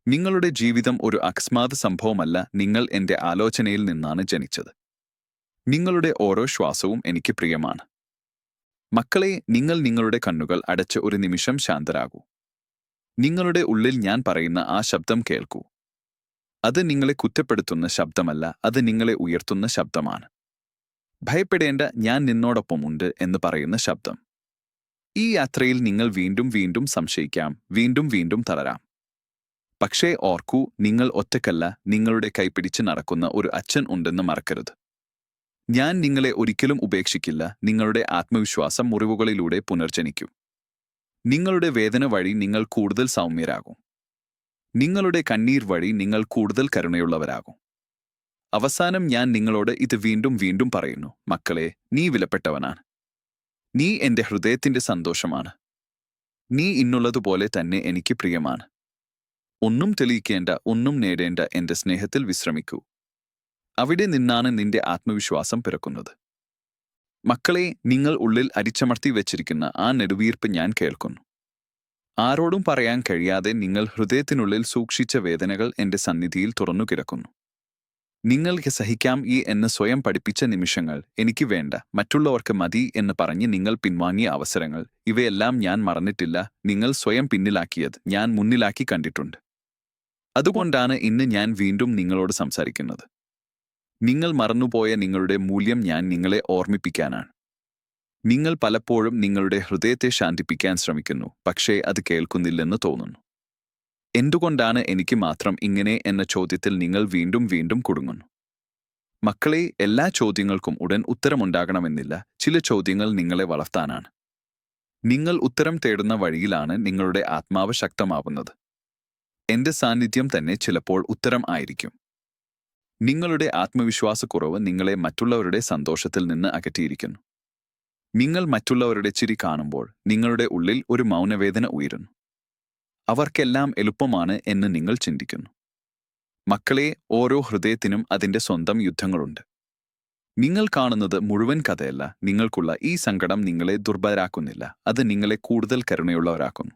നിങ്ങളുടെ ജീവിതം ഒരു അകസ്മാത് സംഭവമല്ല. നിങ്ങൾ എൻ്റെ ആലോചനയിൽ നിന്നാണ് ജനിച്ചത്. നിങ്ങളുടെ ഓരോ ശ്വാസവും എനിക്ക് പ്രിയമാണ്. മക്കളെ, നിങ്ങൾ നിങ്ങളുടെ കണ്ണുകൾ അടച്ച് ഒരു നിമിഷം ശാന്തരാകൂ. നിങ്ങളുടെ ഉള്ളിൽ ഞാൻ പറയുന്ന ആ ശബ്ദം കേൾക്കൂ. അത് നിങ്ങളെ കുറ്റപ്പെടുത്തുന്ന ശബ്ദമല്ല, അത് നിങ്ങളെ ഉയർത്തുന്ന ശബ്ദമാണ്. ഭയപ്പെടേണ്ട, ഞാൻ നിന്നോടൊപ്പമുണ്ട് എന്ന് പറയുന്ന ശബ്ദം. ഈ യാത്രയിൽ നിങ്ങൾ വീണ്ടും വീണ്ടും സംശയിക്കാം, വീണ്ടും വീണ്ടും തളരാം. പക്ഷേ ഓർക്കൂ, നിങ്ങൾ ഒറ്റക്കല്ല. നിങ്ങളുടെ കൈപിടിച്ച് നടക്കുന്ന ഒരു അച്ഛൻ ഉണ്ടെന്ന് മറക്കരുത്. ഞാൻ നിങ്ങളെ ഒരിക്കലും ഉപേക്ഷിക്കില്ല. നിങ്ങളുടെ ആത്മവിശ്വാസം മുറിവുകളിലൂടെ പുനർജനിക്കും. നിങ്ങളുടെ വേദന വഴി നിങ്ങൾ കൂടുതൽ സൗമ്യരാകും. നിങ്ങളുടെ കണ്ണീർ വഴി നിങ്ങൾ കൂടുതൽ കരുണയുള്ളവരാകും. അവസാനം ഞാൻ നിങ്ങളോട് ഇത് വീണ്ടും വീണ്ടും പറയുന്നു. മക്കളെ, നീ വിലപ്പെട്ടവനാണ്. നീ എൻ്റെ ഹൃദയത്തിൻ്റെ സന്തോഷമാണ്. നീ ഇന്നുള്ളതുപോലെ തന്നെ എനിക്ക് പ്രിയമാണ്. ഒന്നും തെളിയിക്കേണ്ട, ഒന്നും നേടേണ്ട എൻ്റെ സ്നേഹത്തിൽ വിശ്രമിക്കൂ. അവിടെ നിന്നാണ് നിന്റെ ആത്മവിശ്വാസം പിറക്കുന്നത്. മക്കളെ, നിങ്ങൾ ഉള്ളിൽ അടിച്ചമർത്തി വെച്ചിരിക്കുന്ന ആ നെടുവീർപ്പ് ഞാൻ കേൾക്കുന്നു. ആരോടും പറയാൻ കഴിയാതെ നിങ്ങൾ ഹൃദയത്തിനുള്ളിൽ സൂക്ഷിച്ച വേദനകൾ എൻ്റെ സന്നിധിയിൽ തുറന്നു കിടക്കുന്നു. നിങ്ങൾക്ക് സഹിക്കാം എന്ന് സ്വയം പഠിപ്പിച്ച നിമിഷങ്ങൾ, എനിക്ക് വേണ്ട, മറ്റുള്ളവർക്ക് മതി എന്ന് പറഞ്ഞ് നിങ്ങൾ പിൻവാങ്ങിയ അവസരങ്ങൾ, ഇവയെല്ലാം ഞാൻ മറന്നിട്ടില്ല. നിങ്ങൾ സ്വയം പിന്നിലാക്കിയത് ഞാൻ മുന്നിലാക്കി കണ്ടിട്ടുണ്ട്. അതുകൊണ്ടാണ് ഇന്ന് ഞാൻ വീണ്ടും നിങ്ങളോട് സംസാരിക്കുന്നത്. നിങ്ങൾ മറന്നുപോയ നിങ്ങളുടെ മൂല്യം ഞാൻ നിങ്ങളെ ഓർമ്മിപ്പിക്കാനാണ്. നിങ്ങൾ പലപ്പോഴും നിങ്ങളുടെ ഹൃദയത്തെ ശാന്തിപ്പിക്കാൻ ശ്രമിക്കുന്നു, പക്ഷേ അത് കേൾക്കുന്നില്ലെന്ന് തോന്നുന്നു. എന്തുകൊണ്ടാണ് എനിക്ക് മാത്രം ഇങ്ങനെ എന്ന ചോദ്യത്തിൽ നിങ്ങൾ വീണ്ടും വീണ്ടും കുടുങ്ങുന്നു. മക്കളെ, എല്ലാ ചോദ്യങ്ങൾക്കും ഉടൻ ഉത്തരമുണ്ടാകണമെന്നില്ല. ചില ചോദ്യങ്ങൾ നിങ്ങളെ വളർത്താനാണ്. നിങ്ങൾ ഉത്തരം തേടുന്ന വഴിയിലാണ് നിങ്ങളുടെ ആത്മാവ് ശക്തമാവുന്നത്. എന്റെ സാന്നിധ്യം തന്നെ ചിലപ്പോൾ ഉത്തരം ആയിരിക്കും. നിങ്ങളുടെ ആത്മവിശ്വാസക്കുറവ് നിങ്ങളെ മറ്റുള്ളവരുടെ സന്തോഷത്തിൽ നിന്ന് അകറ്റിയിരിക്കുന്നു. നിങ്ങൾ മറ്റുള്ളവരുടെ ചിരി കാണുമ്പോൾ നിങ്ങളുടെ ഉള്ളിൽ ഒരു മൗനവേദന ഉയരുന്നു. അവർക്കെല്ലാം എളുപ്പമാണ് എന്ന് നിങ്ങൾ ചിന്തിക്കുന്നു. മക്കളെ, ഓരോ ഹൃദയത്തിനും അതിന്റെ സ്വന്തം യുദ്ധങ്ങളുണ്ട്. നിങ്ങൾ കാണുന്നത് മുഴുവൻ കഥയല്ല. നിങ്ങൾക്കുള്ള ഈ സങ്കടം നിങ്ങളെ ദുർബലരാക്കുന്നില്ല, അത് നിങ്ങളെ കൂടുതൽ കരുണയുള്ളവരാക്കുന്നു.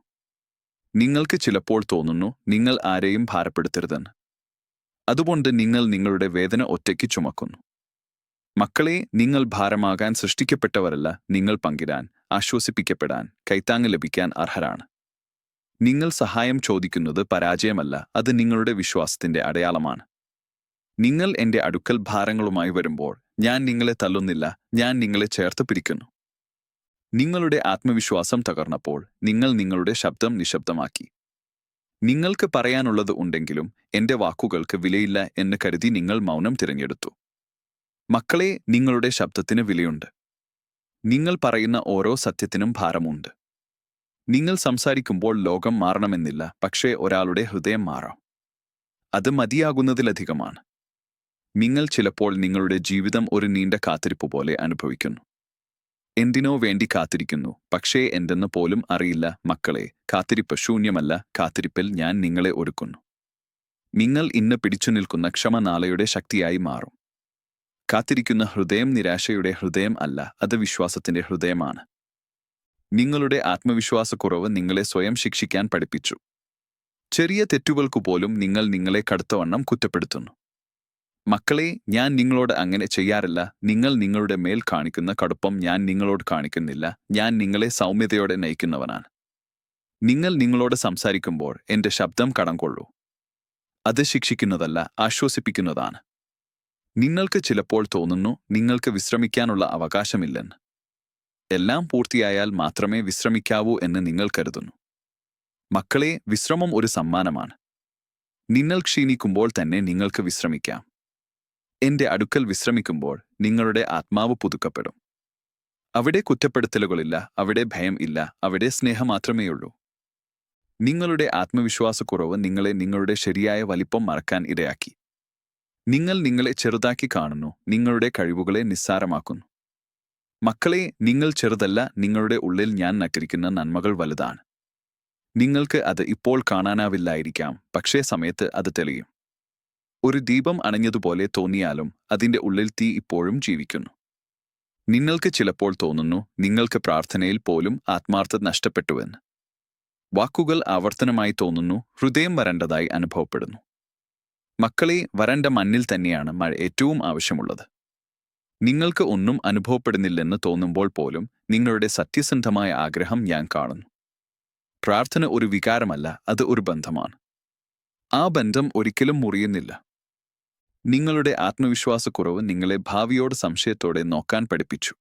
നിങ്ങൾക്ക് ചിലപ്പോൾ തോന്നുന്നു നിങ്ങൾ ആരെയും ഭാരപ്പെടുത്തരുതെന്ന്. അതുകൊണ്ട് നിങ്ങൾ നിങ്ങളുടെ വേദന ഒറ്റയ്ക്ക് ചുമക്കുന്നു. മക്കളെ, നിങ്ങൾ ഭാരമാകാൻ സൃഷ്ടിക്കപ്പെട്ടവരല്ല. നിങ്ങൾ പങ്കിടാൻ, ആശ്വസിപ്പിക്കപ്പെടാൻ, കൈത്താങ്ങ് ലഭിക്കാൻ അർഹരാണ്. നിങ്ങൾ സഹായം ചോദിക്കുന്നത് പരാജയമല്ല, അത് നിങ്ങളുടെ വിശ്വാസത്തിന്റെ അടയാളമാണ്. നിങ്ങൾ എന്റെ അടുക്കൽ ഭാരങ്ങളുമായി വരുമ്പോൾ ഞാൻ നിങ്ങളെ തള്ളുന്നില്ല, ഞാൻ നിങ്ങളെ ചേർത്ത് പിടിക്കുന്നു. നിങ്ങളുടെ ആത്മവിശ്വാസം തകർന്നപ്പോൾ നിങ്ങൾ നിങ്ങളുടെ ശബ്ദം നിശബ്ദമാക്കി. നിങ്ങൾക്ക് പറയാനുള്ളത് ഉണ്ടെങ്കിലും എന്റെ വാക്കുകൾക്ക് വിലയില്ല എന്ന് കരുതി നിങ്ങൾ മൗനം തിരഞ്ഞെടുത്തു. മക്കളെ, നിങ്ങളുടെ ശബ്ദത്തിന് വിലയുണ്ട്. നിങ്ങൾ പറയുന്ന ഓരോ സത്യത്തിനും ഭാരമുണ്ട്. നിങ്ങൾ സംസാരിക്കുമ്പോൾ ലോകം മാറണമെന്നില്ല, പക്ഷേ ഒരാളുടെ ഹൃദയം മാറാം. അത് മതിയാകുന്നതിലധികമാണ്. നിങ്ങൾ ചിലപ്പോൾ നിങ്ങളുടെ ജീവിതം ഒരു നീണ്ട കാത്തിരിപ്പ് പോലെ അനുഭവിക്കുന്നു. എന്തിനോ വേണ്ടി കാത്തിരിക്കുന്നു, പക്ഷേ എന്തെന്ന് പോലും അറിയില്ല. മക്കളെ, കാത്തിരിപ്പ് ശൂന്യമല്ല. കാത്തിരിപ്പിൽ ഞാൻ നിങ്ങളെ ഒരുക്കുന്നു. നിങ്ങൾ ഇന്ന് പിടിച്ചു നിൽക്കുന്ന ക്ഷമ നാളെയുടെ ശക്തിയായി മാറും. കാത്തിരിക്കുന്ന ഹൃദയം നിരാശയുടെ ഹൃദയം അല്ല, അത് വിശ്വാസത്തിന്റെ ഹൃദയമാണ്. നിങ്ങളുടെ ആത്മവിശ്വാസക്കുറവ് നിങ്ങളെ സ്വയം ശിക്ഷിക്കാൻ പഠിപ്പിച്ചു. ചെറിയ തെറ്റുകൾക്കുപോലും നിങ്ങൾ നിങ്ങളെ കടുത്തവണ്ണം കുറ്റപ്പെടുത്തുന്നു. മക്കളെ, ഞാൻ നിങ്ങളോട് അങ്ങനെ ചെയ്യാറില്ല. നിങ്ങൾ നിങ്ങളുടെ മേൽ കാണിക്കുന്ന കടുപ്പം ഞാൻ നിങ്ങളോട് കാണിക്കുന്നില്ല. ഞാൻ നിങ്ങളെ സൗമ്യതയോടെ നയിക്കുന്നവനാണ്. നിങ്ങൾ നിങ്ങളോട് സംസാരിക്കുമ്പോൾ എന്റെ ശബ്ദം കടം കൊള്ളൂ. അത് ശിക്ഷിക്കുന്നതല്ല, ആശ്വസിപ്പിക്കുന്നതാണ്. നിങ്ങൾക്ക് ചിലപ്പോൾ തോന്നുന്നു നിങ്ങൾക്ക് വിശ്രമിക്കാനുള്ള അവകാശമില്ലെന്ന്. എല്ലാം പൂർത്തിയായാൽ മാത്രമേ വിശ്രമിക്കാവൂ എന്ന് നിങ്ങൾ കരുതുന്നു. മക്കളെ, വിശ്രമം ഒരു സമ്മാനമാണ്. നിങ്ങൾ ക്ഷീണിക്കുമ്പോൾ തന്നെ നിങ്ങൾക്ക് വിശ്രമിക്കാം. എന്റെ അടുക്കൽ വിശ്രമിക്കുമ്പോൾ നിങ്ങളുടെ ആത്മാവ് പുതുക്കപ്പെടും. അവിടെ കുറ്റപ്പെടുത്തലുകളില്ല, അവിടെ ഭയം ഇല്ല, അവിടെ സ്നേഹം മാത്രമേയുള്ളൂ. നിങ്ങളുടെ ആത്മവിശ്വാസക്കുറവ് നിങ്ങളെ നിങ്ങളുടെ ശരിയായ വലിപ്പം മറക്കാൻ ഇടയാക്കി. നിങ്ങൾ നിങ്ങളെ ചെറുതാക്കി കാണുന്നു, നിങ്ങളുടെ കഴിവുകളെ നിസ്സാരമാക്കുന്നു. മക്കളെ, നിങ്ങൾ ചെറുതല്ല. നിങ്ങളുടെ ഉള്ളിൽ ഞാൻ നട്ടിരിക്കുന്ന നന്മകൾ വലുതാണ്. നിങ്ങൾക്ക് അത് ഇപ്പോൾ കാണാനാവില്ലായിരിക്കാം, പക്ഷേ സമയത്ത് അത് തെളിയും. ഒരു ദീപം അണഞ്ഞതുപോലെ തോന്നിയാലും അതിന്റെ ഉള്ളിൽ തീ ഇപ്പോഴും ജീവിക്കുന്നു. നിങ്ങൾക്ക് ചിലപ്പോൾ തോന്നുന്നു നിങ്ങൾക്ക് പ്രാർത്ഥനയിൽ പോലും ആത്മാർത്ഥത നഷ്ടപ്പെട്ടുവെന്ന്. വാക്കുകൾ ആവർത്തനമായി തോന്നുന്നു, ഹൃദയം വരണ്ടതായി അനുഭവപ്പെടുന്നു. മക്കളെ, വരണ്ട മണ്ണിൽ തന്നെയാണ് മഴ ഏറ്റവും ആവശ്യമുള്ളത്. നിങ്ങൾക്ക് ഒന്നും അനുഭവപ്പെടുന്നില്ലെന്ന് തോന്നുമ്പോൾ പോലും നിങ്ങളുടെ സത്യസന്ധമായ ആഗ്രഹം ഞാൻ കാണുന്നു. പ്രാർത്ഥന ഒരു വികാരമല്ല, അത് ഒരു ബന്ധമാണ്. ആ ബന്ധം ഒരിക്കലും മുറിയുന്നില്ല. നിങ്ങളുടെ ആത്മവിശ്വാസക്കുറവ് നിങ്ങളെ ഭാവിയോട് സംശയത്തോടെ നോക്കാൻ പഠിപ്പിച്ചു.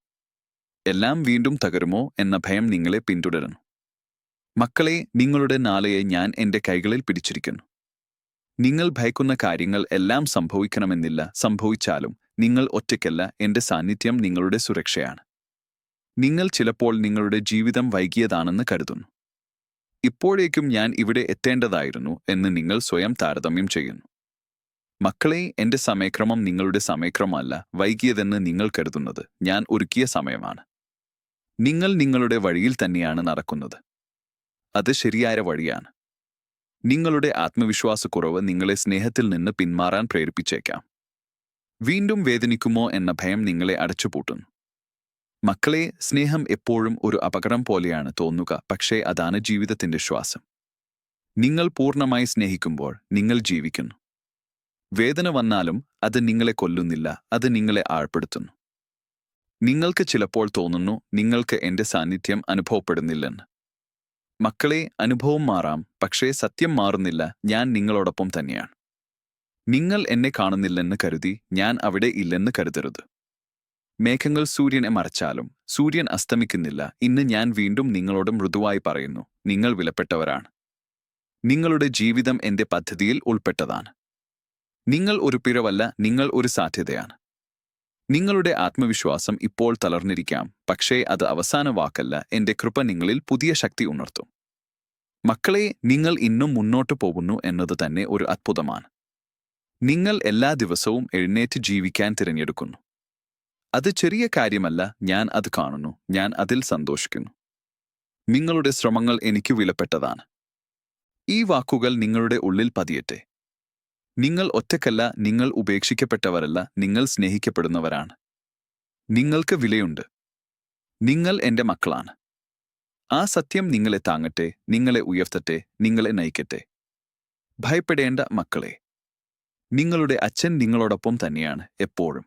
എല്ലാം വീണ്ടും തകരുമോ എന്ന ഭയം നിങ്ങളെ പിന്തുടരുന്നു. മക്കളെ, നിങ്ങളുടെ നാളെയെ ഞാൻ എന്റെ കൈകളിൽ പിടിച്ചിരിക്കുന്നു. നിങ്ങൾ ഭയക്കുന്ന കാര്യങ്ങൾ എല്ലാം സംഭവിക്കണമെന്നില്ല. സംഭവിച്ചാലും നിങ്ങൾ ഒറ്റയ്ക്കല്ല. എന്റെ സാന്നിധ്യം നിങ്ങളുടെ സുരക്ഷയാണ്. നിങ്ങൾ ചിലപ്പോൾ നിങ്ങളുടെ ജീവിതം വൈകിയതാണെന്ന് കരുതുന്നു. ഇപ്പോഴേക്കും ഞാൻ ഇവിടെ എത്തേണ്ടതായിരുന്നു എന്ന് നിങ്ങൾ സ്വയം താരതമ്യം ചെയ്യുന്നു. മക്കളെ, എന്റെ സമയക്രമം നിങ്ങളുടെ സമയക്രമമല്ല. വൈകിയതെന്ന് നിങ്ങൾ കരുതുന്നത് ഞാൻ ഒരുക്കിയ സമയമാണ്. നിങ്ങൾ നിങ്ങളുടെ വഴിയിൽ തന്നെയാണ് നടക്കുന്നത്. അത് ശരിയായ വഴിയാണ്. നിങ്ങളുടെ ആത്മവിശ്വാസക്കുറവ് നിങ്ങളെ സ്നേഹത്തിൽ നിന്ന് പിന്മാറാൻ പ്രേരിപ്പിച്ചേക്കാം. വീണ്ടും വേദനിക്കുമോ എന്ന ഭയം നിങ്ങളെ അടച്ചുപൂട്ടുന്നു. മക്കളെ, സ്നേഹം എപ്പോഴും ഒരു അപകടം പോലെയാണ് തോന്നുക, പക്ഷേ അതാണ് ജീവിതത്തിന്റെ ശ്വാസം. നിങ്ങൾ പൂർണ്ണമായി സ്നേഹിക്കുമ്പോൾ നിങ്ങൾ ജീവിക്കുന്നു. വേദന വന്നാലും അത് നിങ്ങളെ കൊല്ലുന്നില്ല, അത് നിങ്ങളെ ആഴ്പ്പെടുത്തുന്നു. നിങ്ങൾക്ക് ചിലപ്പോൾ തോന്നുന്നു നിങ്ങൾക്ക് എന്റെ സാന്നിധ്യം അനുഭവപ്പെടുന്നില്ലെന്ന്. മക്കളെ, അനുഭവം മാറാം, പക്ഷേ സത്യം മാറുന്നില്ല. ഞാൻ നിങ്ങളോടൊപ്പം തന്നെയാണ്. നിങ്ങൾ എന്നെ കാണുന്നില്ലെന്ന് കരുതി ഞാൻ അവിടെ ഇല്ലെന്ന് കരുതരുത്. മേഘങ്ങൾ സൂര്യനെ മറച്ചാലും സൂര്യൻ അസ്തമിക്കുന്നില്ല. ഇന്ന് ഞാൻ വീണ്ടും നിങ്ങളോട് മൃദുവായി പറയുന്നു, നിങ്ങൾ വിലപ്പെട്ടവരാണ്. നിങ്ങളുടെ ജീവിതം എന്റെ പദ്ധതിയിൽ ഉൾപ്പെട്ടതാണ്. നിങ്ങൾ ഒരു പിഴവല്ല, നിങ്ങൾ ഒരു സാധ്യതയാണ്. നിങ്ങളുടെ ആത്മവിശ്വാസം ഇപ്പോൾ തളർന്നിരിക്കാം, പക്ഷേ അത് അവസാന വാക്കല്ല. എന്റെ കൃപ നിങ്ങളിൽ പുതിയ ശക്തി ഉണർത്തും. മക്കളെ, നിങ്ങൾ ഇന്നും മുന്നോട്ടു പോകുന്നു എന്നത് തന്നെ ഒരു അത്ഭുതമാണ്. നിങ്ങൾ എല്ലാ ദിവസവും എഴുന്നേറ്റ് ജീവിക്കാൻ തിരഞ്ഞെടുക്കുന്നു. അത് ചെറിയ കാര്യമല്ല. ഞാൻ അത് കാണുന്നു, ഞാൻ അതിൽ സന്തോഷിക്കുന്നു. നിങ്ങളുടെ ശ്രമങ്ങൾ എനിക്ക് വിലപ്പെട്ടതാണ്. ഈ വാക്കുകൾ നിങ്ങളുടെ ഉള്ളിൽ പതിയട്ടെ. നിങ്ങൾ ഒറ്റക്കല്ല, നിങ്ങൾ ഉപേക്ഷിക്കപ്പെട്ടവരല്ല, നിങ്ങൾ സ്നേഹിക്കപ്പെടുന്നവരാണ്. നിങ്ങൾക്ക് വിലയുണ്ട്. നിങ്ങൾ എന്റെ മക്കളാണ്. ആ സത്യം നിങ്ങളെ താങ്ങട്ടെ, നിങ്ങളെ ഉയർത്തട്ടെ, നിങ്ങളെ നയിക്കട്ടെ. ഭയപ്പെടേണ്ട മക്കളെ. നിങ്ങളുടെ അച്ഛൻ നിങ്ങളോടൊപ്പം തന്നെയാണ് എപ്പോഴും.